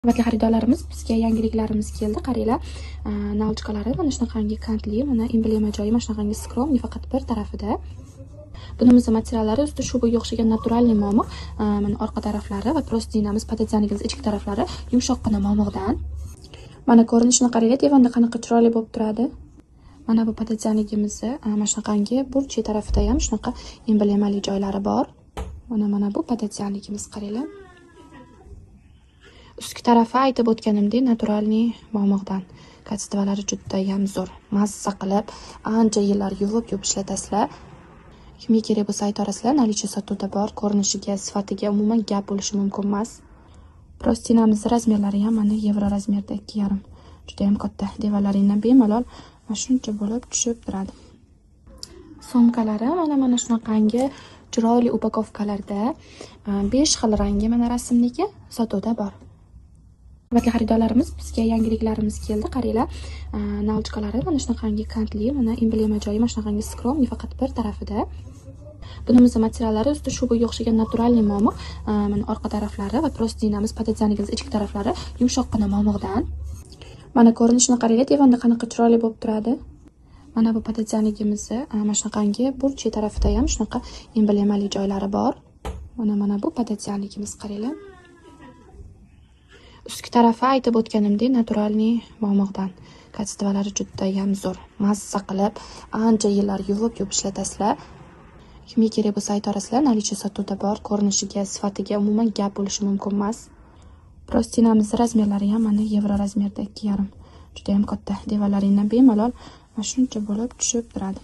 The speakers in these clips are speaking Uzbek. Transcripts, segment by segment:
Hurmatli xaridorlarimiz, bizga yangiliklarimiz keldi. Qaranglar, nalchkalari mana shunaqangi kantli, mana emblema joyi mana shunaqangi skromli, faqat bir tarafida. Bunimiz materiallari usti shubaga o'xshagan naturalniy momiq, mana orqa taraflari va prostinamiz, potatsiyanimiz ichki taraflari yumshoqqina momiqdan. Mana ko'rinishini qaranglar, divanda qanaqa chiroyli bo'lib turadi. Mana bu potatsiyanligimizni mana shunaqangi burchi tarafida ham shunaqa emblemali joylari bor. Mana bu potatsiyanligimiz qaranglar. Ustki tarafi aytib o'tganimdek naturalniy momiqdan. Kачестволari juda ham zo'r. Mazza qilib, ancha yillar yuvib ishlatasizlar. Kimga kerak bo'lsa aytorasizlar, наличие sotuvda bor. Ko'rinishiga, sifatiga umuman gap bo'lishi mumkin emas. Prostinamiz razmerlari ham mana yevro razmerda 2,5. Juda ham katta. Devorlaringdan bemalol mana shuncha bo'lib tushib turadi. Sumkalari mana shunaqangi chiroyli upakovkalarda 5 xil rangi mana rasmniki sotuvda bor. Hurmatli xaridorlarimiz, bizga yangiliklarimiz keldi. Qaranglar, nalchkalari mana shunaqangi kantli, mana emblema joyi mana shunaqangi skromli, faqat bir tarafida. Bunimiz materiallari usti shubaga o'xshagan naturalniy momiq, mana orqa taraflari va prostinamiz, potatsiyanimiz ichki taraflari yumshoqqina momiqdan. Mana ko'rinishini qaranglar, divanda qanaqa chiroyli bo'lib turadi. Mana bu potatsiyanligimizni mana shunaqangi burchi tarafida ham shunaqa emblemali joylari bor. Mana bu potatsiyanligimiz qaranglar. Ustki tarafi aytib o'tganimdek naturalniy momiqdan. Kачестволari juda ham zo'r. Mazza qilib, ancha yillar yuvib ishlatasizlar. Kimga kerak bo'lsa aytorasizlar, наличие sotuvda bor. Ko'rinishiga, sifatiga umuman gap bo'lishi mumkin emas. Prostinamiz razmerlari ham mana yevro razmerda 2,5. Juda ham katta. Devorlaringdan bemalol mana shuncha bo'lib tushib turadi.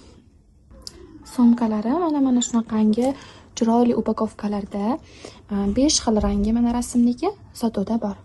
Sumkalari mana shunaqangi chiroyli upakovkalarda 5 xil rangi mana rasmniki sotuvda bor.